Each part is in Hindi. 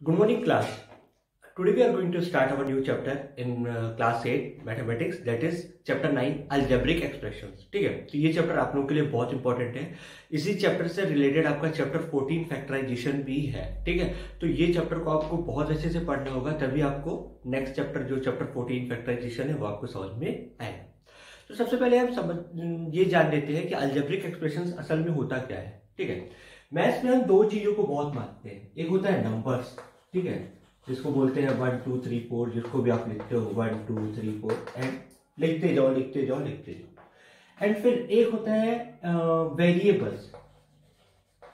Good morning, class. Today we are going to start our new chapter in class 8 mathematics, that is chapter 9 algebraic expressions. ठीक है, तो ये चैप्टर आप लोगों के लिए बहुत इंपॉर्टेंट है। इसी चैप्टर से रिलेटेड आपका चैप्टर 14 फैक्टराइजेशन भी है। ठीक है, तो ये चैप्टर को आपको बहुत अच्छे से पढ़ना होगा, तभी आपको नेक्स्ट चैप्टर जो चैप्टर 14 फैक्टराइजेशन है वो आपको समझ में आएगा। तो सबसे पहले हम ये जान लेते हैं कि अलजेब्रिक एक्सप्रेशंस असल में होता क्या है। ठीक है, मैथ्स में हम दो चीजों को बहुत मानते हैं। एक होता है नंबर्स, ठीक है, जिसको बोलते हैं 1 2 3 4, जिसको भी आप लिखते हो 1 2 3 4 एंड लिखते जाओ लिखते जाओ लिखते जाओ। एंड फिर एक होता है वेरिएबल्स,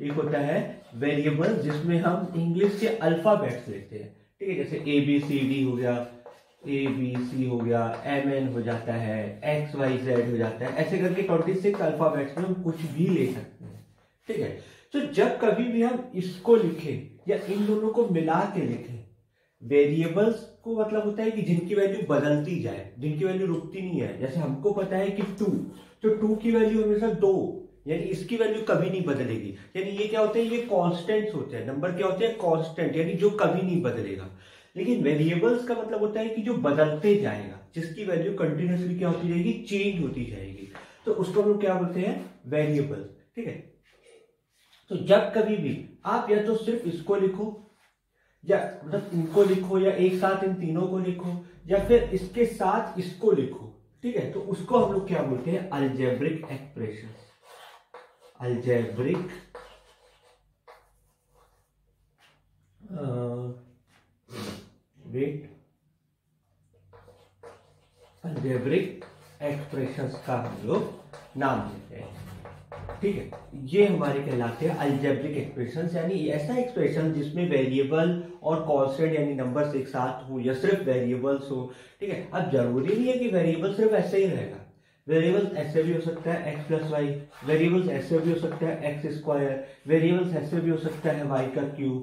एक होता है वेरिएबल्स जिसमें हम इंग्लिश के अल्फाबेट्स लेते हैं। ठीक है, जैसे ABCD हो गया, ABC हो गया, MN हो जाता है, XYZ हो जाता है, ऐसे करके 26 अल्फाबेट्स में हम कुछ भी ले सकते हैं। ठीक है, तो जब कभी भी हम इसको लिखें या इन दोनों को मिला के लिखें, वेरिएबल्स को मतलब होता है कि जिनकी वैल्यू बदलती जाए, जिनकी वैल्यू रुकती नहीं है। जैसे हमको पता है कि 2, तो 2 की वैल्यू हमेशा 2, यानी इसकी वैल्यू कभी नहीं बदलेगी। यानी ये क्या होते हैं, ये कांस्टेंट्स होते हैं। नंबर क्या होते हैं, कांस्टेंट, यानी जो कभी नहीं बदलेगा। लेकिन वेरिएबल्स का मतलब होता है कि जो बदलते जाएगा, जिसकी वैल्यू कंटिन्यूसली क्या होती जाएगी, चेंज होती जाएगी, तो उसको हम लोग क्या बोलते हैं, वेरिएबल्स। ठीक है, तो जब कभी भी आप या तो सिर्फ इसको लिखो, या मतलब इनको लिखो, या एक साथ इन तीनों को लिखो, या फिर इसके साथ इसको लिखो, ठीक है, तो उसको हम लोग क्या बोलते हैं, algebraic expression. Algebraic algebraic expressions का हम लोग नाम देते हैं। ठीक है, ये हमारे कहलाते हैं अलजेब्रिक एक्सप्रेशंस, यानी ऐसा एक्सप्रेशन जिसमें वेरिएबल और कांस्टेंट यानी नंबर्स एक साथ हो, या सिर्फ वेरिएबल्स हो। ठीक है, अब जरूरी नहीं है कि वेरिएबल सिर्फ ऐसे ही रहेगा। वेरिएबल्स ऐसे भी हो सकता है x + y, वेरिएबल्स ऐसे भी हो सकता है x², वेरिएबल्स ऐसे भी हो सकता है y³।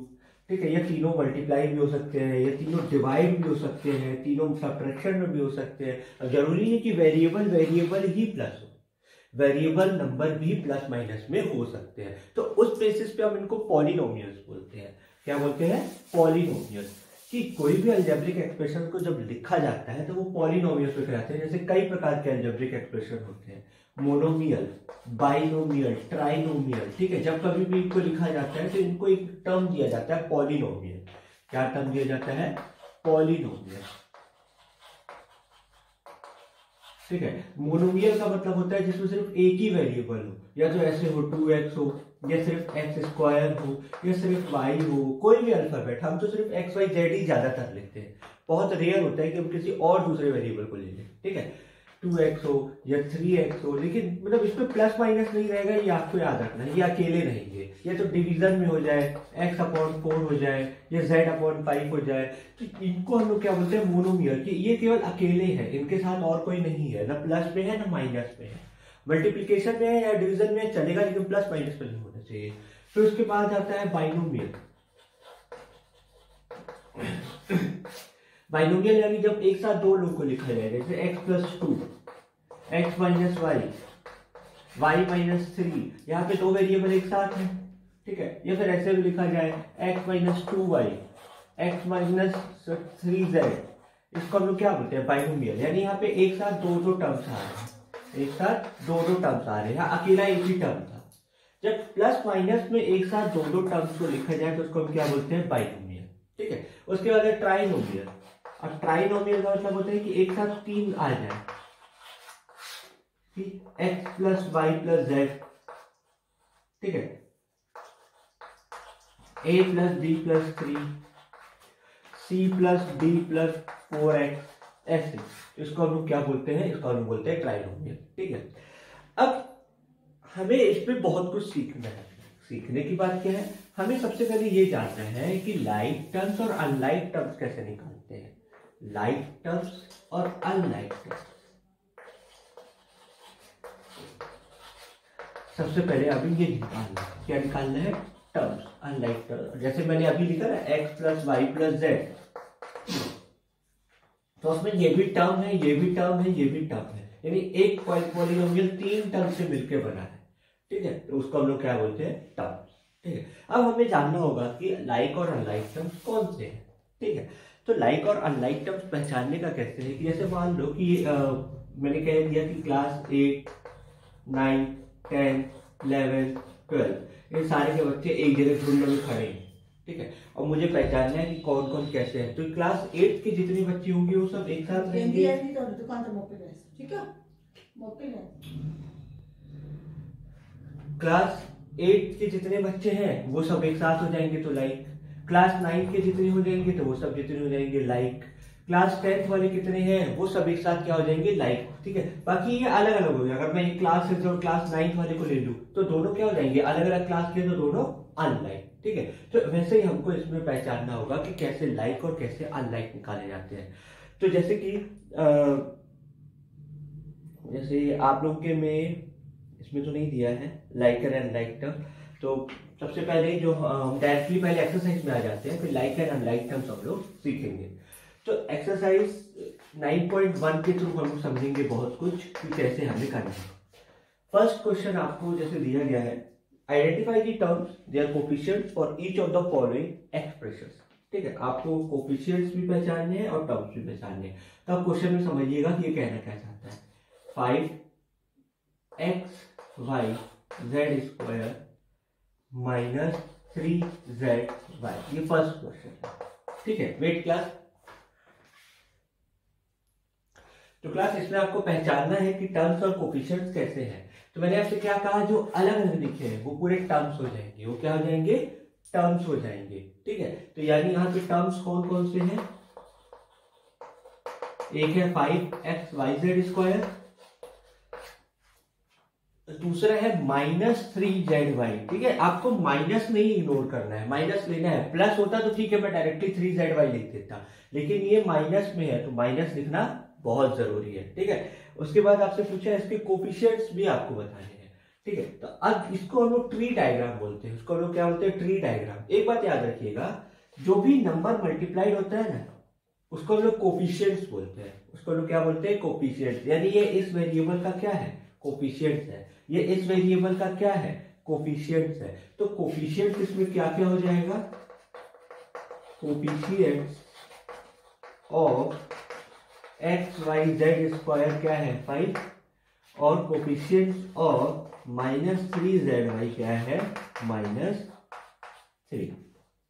ठीक है, ये तीनों मल्टीप्लाई भी हो सकते हैं, ये तीनों डिवाइड भी हो सकते हैं, तीनों सब्ट्रैक्शन में भी हो सकते हैं। अब जरूरी नहीं कि वेरिएबल वेरिएबल ही प्लस हो, वेरिएबल नंबर भी प्लस माइनस में हो सकते हैं। तो उस बेसिस पे हम इनको पॉलिनोमियल्स बोलते हैं। क्या बोलते हैं, पॉलिनोमियल्स। कि कोई भी अलजेब्रिक एक्सप्रेशन को जब लिखा जाता है तो वो पॉलिनोमियल्स पे कहलाते हैं। जैसे कई प्रकार के अलजेब्रिक एक्सप्रेशन होते हैं, मोनोमियल, बाइनोमियल, ट्राइनोमियल। ठीक है, जब कभी भी इनको लिखा जाता है तो इनको एक टर्म दिया जाता है, पॉलिनोमियल। क्या टर्म दिया जाता है, पॉलिनोमियल। ठीक है, मोनोमियल का मतलब होता है जिसमें सिर्फ एक ही वेरिएबल हो, या तो ऐसे हो 2x हो, या सिर्फ x² हो, या सिर्फ y हो, कोई भी अल्फाबेट। हम तो सिर्फ x y z ही ज्यादातर लिखते हैं, बहुत रेयर होता है कि हम किसी और दूसरे वेरिएबल को ले लें। ठीक है, 2x हो या 3x हो, लेकिन मतलब इसमें प्लस माइनस नहीं रहेगा, ये आपको याद रखना है। ये अकेले रहेंगे, या तो डिवीजन में हो जाए, x/4 हो जाए, या z/5 हो जाए, तो इनको हम लोग क्या बोलते हैं, मोनोमियल। कि ये केवल अकेले है, इनके साथ और कोई नहीं है, ना प्लस में है ना माइनस में है। मल्टीप्लीकेशन में है या डिवीजन में चलेगा, लेकिन प्लस माइनस में नहीं होना चाहिए। फिर उसके बाद आता है बाइनोमियल। बाइनोमियल यानी जब एक साथ दो लोग को लिखा जाए, जैसे x+2, x - y, y - 3, यहाँ पे दो वेरिएबल एक साथ हैं। ठीक है, या फिर ऐसे भी लिखा जाए x - 2y, x - 3z। इसको हम लोग क्या बोलते हैं, बाइनोमियल। यानी यहाँ पे एक साथ दो दो टर्म्स आ रहे हैं, एक साथ दो दो टर्म्स आ रहे हैं, अकेला एक ही टर्म था। जब प्लस माइनस में एक साथ दो दो टर्म्स को लिखा जाए तो उसको हम क्या बोलते हैं, बाइनोमियल। ठीक है, उसके बाद है ट्राइनोमियल। और ट्राइनोमियल का मतलब होता है कि एक साथ तीन आ जाए, x + y + z। ठीक है, a + b + 3, c + d + 4x, ऐसे। इसको हम लोग क्या बोलते हैं, इसको हम बोलते हैं ट्राइनोमियल। ठीक है, अब हमें इस पे बहुत कुछ सीखना है। सीखने की बात क्या है, हमें सबसे पहले ये जानना है कि लाइक टर्म्स और अनलाइक टर्म्स कैसे निकालते हैं। लाइक टर्म्स और अनलाइक टर्म्स। सबसे पहले अभी ये निकालना है, क्या निकालना है, टर्म्स, अनलाइक टर्म्स। जैसे मैंने अभी लिखा ना x + y + z, तो उसमें ये भी टर्म है, ये भी टर्म है, ये भी टर्म है, यानी एक पॉलिनोमियल तीन टर्म से मिलकर बना है। ठीक है, तो उसको हम लोग क्या बोलते हैं, टर्म्स। ठीक है। अब हमें जानना होगा कि लाइक और अनलाइक टर्म्स कौन से हैं। ठीक है, तो लाइक और अनलाइक टर्म्स पहचानने का कैसे है कि जैसे मान लो कि मैंने कह दिया कि क्लास 8, 9, 10, 11, 12 ये सारे के बच्चे एक जगह झुंड में खड़े हैं। ठीक है, और मुझे पहचानना है कि कौन कौन कैसे हैं। तो क्लास 8 के जितने बच्चे होंगे वो सब एक साथ रहेंगे। क्लास 8 के जितने बच्चे हैं वो सब एक साथ हो जाएंगे तो लाइक। क्लास 9 के जितने हो जाएंगे तो वो सब जितने हो जाएंगे लाइक। क्लास 10th वाले कितने हैं वो सब एक साथ क्या हो जाएंगे लाइक। ठीक है, बाकी ये अलग अलग हो गया। अगर मैं एक क्लास 6 और क्लास 9th वाले को ले लूं तो दोनों क्या हो जाएंगे अलग अलग क्लास के, तो दोनों अनलाइक। ठीक है, तो वैसे ही हमको इसमें पहचानना होगा कि कैसे लाइक और कैसे अनलाइक निकाले जाते हैं। तो जैसे कि जैसे आप लोग के में इसमें तो नहीं दिया है लाइक एंड अनलाइक टर्म, तो सबसे पहले जो हम डायरेक्टली पहले एक्सरसाइज में आ जाते हैं, फिर लाइक एंड अनलाइक टर्म्स हम लोग सीखेंगे। तो एक्सरसाइज 9.1 के थ्रू हम लोग समझेंगे बहुत कुछ कि कैसे हमें करना है। फर्स्ट क्वेश्चन आपको जैसे दिया गया है, identify the terms there coefficients for each of the following expressions. ठीक है, आपको कोफिशिएंट्स भी पहचानने हैं और टर्म्स भी पहचानने हैं। तो आप क्वेश्चन में समझिएगा कि ये कहना क्या चाहता है। 5xy z square minus 3zy, ये फर्स्ट क्वेश्चन है। ठीक है, वेट क्लास। तो क्लास इसमें आपको पहचानना है कि टर्म्स और कोफिशिएंट्स कैसे हैं। तो मैंने आपसे क्या कहा, जो अलग अलग लिखे हैं वो पूरे टर्म्स हो जाएंगे। वो क्या हो जाएंगे, टर्म्स हो जाएंगे। ठीक है, तो यानी यहाँ पे टर्म्स कौन कौन से हैं, एक है 5xyz स्क्वायर, दूसरा है -3zy। ठीक है, आपको माइनस नहीं इग्नोर करना है, माइनस लेना है। प्लस होता तो ठीक है मैं डायरेक्टली 3zy लिख देता, लेकिन ये माइनस में है तो माइनस लिखना बहुत जरूरी है। ठीक है, उसके बाद आपसे पूछा इसके कोफिशिएंट्स भी आपको बताने हैं। ठीक है, तो अब इसको हम लोग ट्री डायग्राम बोलते हैं। उसको हम लोग क्या बोलते हैं, ट्री डायग्राम। एक बात याद रखिएगा, जो भी नंबर मल्टीप्लाइड होता है ना उसको हम लोग कोफिशिएंट्स बोलते हैं। उसको हम लोग क्या बोलते हैं, कोफिशिएंट्स। यानी ये इस वेरिएबल का क्या है, कोफिशिएंट्स है। ये इस वेरिएबल का क्या है, कोफिशिएंट्स है। तो कोफिशिएंट्स इसमें क्या क्या हो जाएगा, कोफिशिएंट्स ऑफ xyz स्क्वायर क्या है 5, और कोफिशिएंट्स ऑफ -3zy क्या है -3।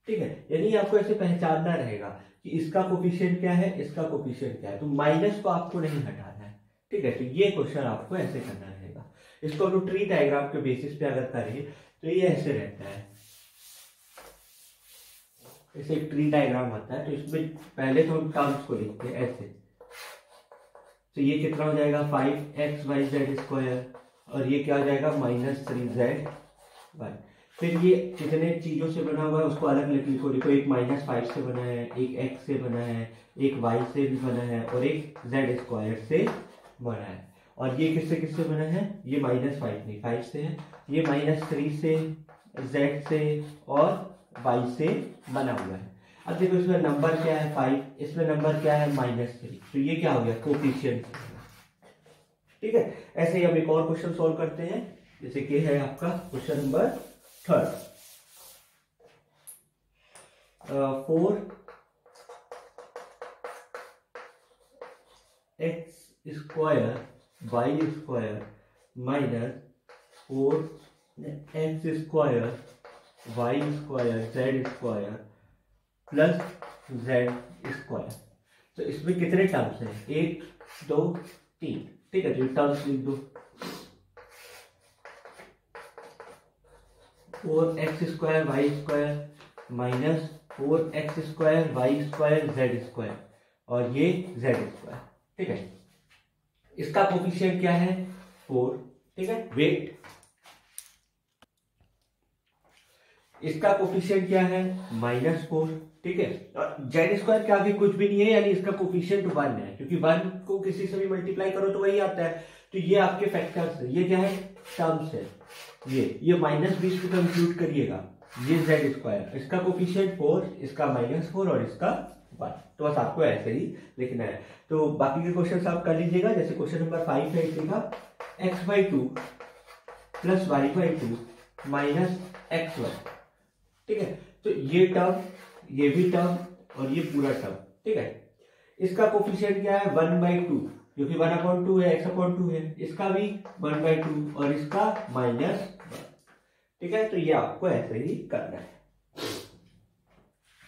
ठीक है, यानी आपको ऐसे पहचानना रहेगा कि इसका कोफिशिएंट क्या है, इसका कोफिशिएंट क्या है। तो माइनस को आपको नहीं हटाना है। ठीक है, तो ये क्वेश्चन आपको ऐसे करना रहेगा। इसको हम ट्री डायग्राम के बेसिस पे अगर करें तो ये ऐसे रहता है, ऐसे एक ट्री डायग्राम होता है। तो इसमें पहले तो हम टर्म्स को लिखते हैं ऐसे। तो ये कितना हो जाएगा 5xyz स्क्वायर, और ये क्या हो जाएगा -3zy। फिर ये कितने चीजों से बना हुआ है उसको अलग अलग लिखो। देखो, एक -5 से बना है, एक x से बना है, एक y से भी बना है, और एक z स्क्वायर से बना है। और ये किससे किससे बना है, ये -5 नहीं 5 से है, ये -3 से, z से और y से बना हुआ है। अब देखो इसमें नंबर क्या है 5, इसमें नंबर क्या है -3, तो ये क्या हो गया, कोफिशिएंट। ठीक है, ऐसे ही हम एक और क्वेश्चन सॉल्व करते हैं, जैसे कि है आपका question number 3। 4x square y square minus 4x square y square z square plus z square. तो इसमें कितने टर्म्स हैं, 1 2 3। ठीक है, तो टर्म्स लिख दो। 4x square y square minus 4x square y square z square, और ये z स्क्वायर। ठीक है, इसका कोफिशिएंट क्या है 4। ठीक है, वेट, इसका कोफिशिएंट क्या है -4। ठीक है, और z स्क्वायर के आगे कुछ भी नहीं है, यानी इसका कोफिशिएंट 1 है, क्योंकि 1 को किसी से भी मल्टीप्लाई करो तो वही आता है। तो ये आपके फैक्टर्स है, ये क्या है, टर्म्स है। ये -20 को कंप्यूट करिएगा, ये z स्क्वायर, इसका कोफिशिएंट 4, इसका -4 और इसका 1। तो बस आपको ऐसे ही लिखना है। तो बाकी के क्वेश्चन आप कर लीजिएगा। जैसे क्वेश्चन नंबर 5 है, इसका x/2 + y/2 - xy। तो ये टर्म, ये भी टर्म और ये पूरा टर्म, ठीक है। इसका कोफिशिएंट क्या है 1/2, क्योंकि 1/2 है, x/2 है। इसका भी 1/2 और इसका -1, ठीक है। तो ये आपको ऐसे ही करना है।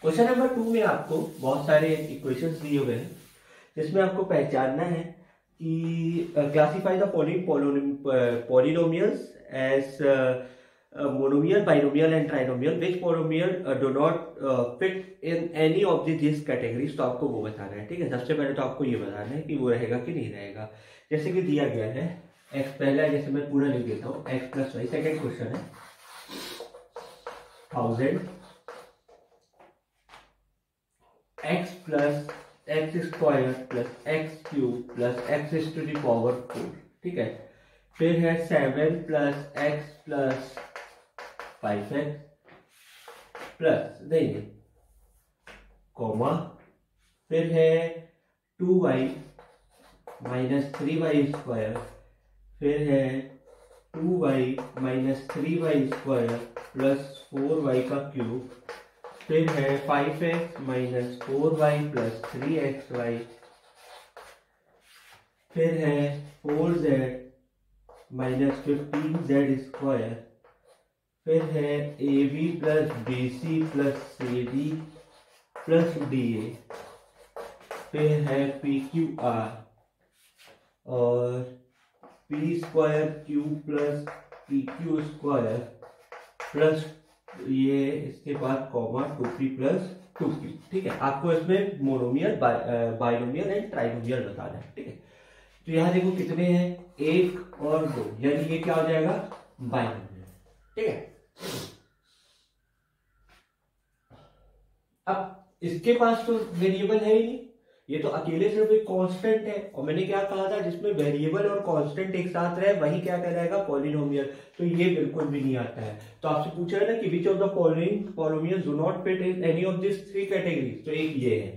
क्वेश्चन नंबर 2 में आपको बहुत सारे इक्वेशंस दिए हुए हैं, जिसमें आपको पहचानना है कि classify the following polynomials as monomial, binomial and trinomial, which polynomial do not fit in any of these categories। तो आपको वो बताना है, ठीक है। सबसे पहले तो आपको ये बताना है कि वो रहेगा कि नहीं रहेगा। जैसे कि दिया गया है x, पहला जैसे मैं पूरा लिख देता हूँ x + y। सेकेंड क्वेश्चन है 1000 x + x² + x³ + x⁴, ठीक है। फिर है 7 + x + 5x प्लस नहीं कॉमा, फिर है 2y - 3y², फिर है 2y - 3y² + 4y³, फिर है 5x - 4y + 3xy, फिर है 4z - 15z², फिर है AB + BC + CD + DA, फिर है PQR और P²Q + PQ² प्लस ये इसके बाद कॉमा 2P + 2Q, ठीक है। आपको इसमें मोनोमियल, बाइनोमियल एंड ट्राइनोमियल बताना है, ठीक है। तो यहाँ देखो कितने हैं 1 और 2, यानी ये क्या हो जाएगा बाइनोमियल, ठीक है। अब इसके पास तो वेरिएबल है ही नहीं, ये तो अकेले सिर्फ एक कांस्टेंट है। और मैंने क्या कहा था, जिसमें वेरिएबल और कांस्टेंट एक साथ रहे वही क्या कहलाएगा पॉलिनोमियल। तो ये बिल्कुल भी नहीं आता है। तो आपसे पूछा है ना कि which of the following polynomials do not fit in any of this 3 categories, तो एक ये है,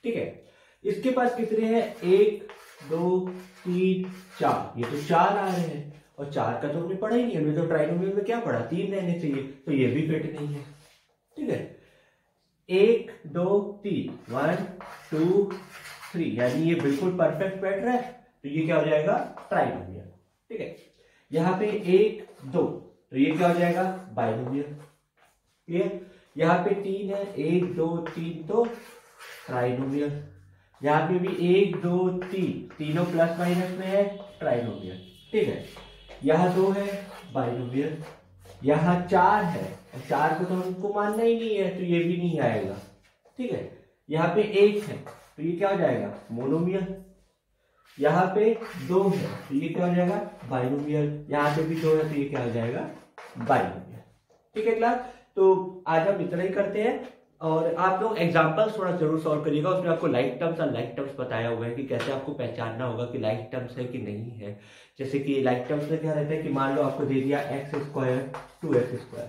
ठीक है। इसके पास कितने हैं 1 2 3 4, ये तो 4 आ रहे हैं और 4 का तो हमने पढ़ा ही नहीं, हमने तो ट्राइनोमियल में क्या पढ़ा 3 रहने चाहिए, तो ये भी फिट नहीं है, ठीक है। 1 2 3 1 2 3, यानी ये बिल्कुल परफेक्ट बैठ रहा है, तो ये क्या हो जाएगा ट्राइनोमियल, ठीक है। यहाँ पे 1 2, तो ये क्या हो जाएगा बाइनोमियल, क्लियर। यहाँ पे 3 है 1 2 3, तो ट्राइनोमियल। यहाँ पे भी 1 2 3, तीनों प्लस माइनस में है, ट्राइनोमियल, ठीक है। यहाँ 2 है बाइनोमियल, यहाँ 4 है, 4 को तो हमको मानना ही नहीं है, तो ये भी नहीं आएगा, ठीक है। यहाँ पे 1 है, तो ये क्या हो जाएगा मोनोमियल। यहाँ पे 2 है, तो ये क्या हो जाएगा बाइनोमियल। यहाँ पे भी 2 है, तो ये क्या हो जाएगा बाइनोमियल, ठीक है क्लास। तो आज हम इतना ही करते हैं, और आप लोग एग्जाम्पल्स थोड़ा जरूर सॉल्व करिएगा। उसमें आपको लाइक टर्म्स और लाइक टर्म्स बताया हुआ है कि कैसे आपको पहचानना होगा कि लाइक टर्म्स है कि नहीं है। जैसे कि लाइक टर्म्स में क्या रहता है कि मान लो आपको दे दिया x² 2x²,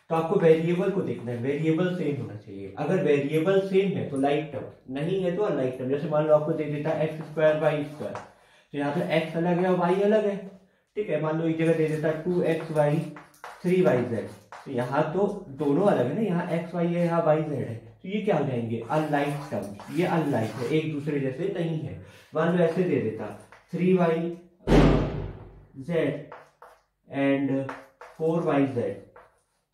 तो आपको वेरिएबल को देखना है, वेरिएबल सेम होना चाहिए। अगर वेरिएबल सेम है तो लाइक टर्म, नहीं है तो अनलाइक टर्म। जैसे मान लो आपको दे देता है x² y², तो यहाँ पे x अलग है और y अलग है, ठीक है। मान लो एक जगह दे देता है 2xy 3yz, तो यहाँ तो दोनों अलग है ना, यहाँ xy है यहाँ yz है, तो ये क्या हो जाएंगे अनलाइक टर्म, ये अनलाइक है, एक दूसरे जैसे नहीं है। मान लो ऐसे दे देता 3yz एंड 4yz,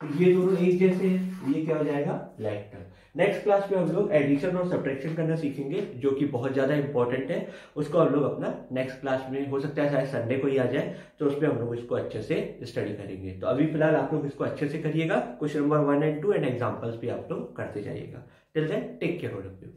तो ये दोनों एक जैसे हैं, ये क्या हो जाएगा लाइक टर्म। नेक्स्ट क्लास में हम लोग एडिशन और सब्ट्रैक्शन करना सीखेंगे, जो कि बहुत ज्यादा इंपॉर्टेंट है। उसको हम लोग अपना नेक्स्ट क्लास में, हो सकता है शायद संडे को ही आ जाए, तो उसमें हम लोग इसको अच्छे से स्टडी करेंगे। तो अभी फिलहाल आप लोग इसको अच्छे से करिएगा, क्वेश्चन नंबर 1 और 2 एंड एग्जाम्पल्स भी आप लोग करते जाइएगा। Till then take care all of you.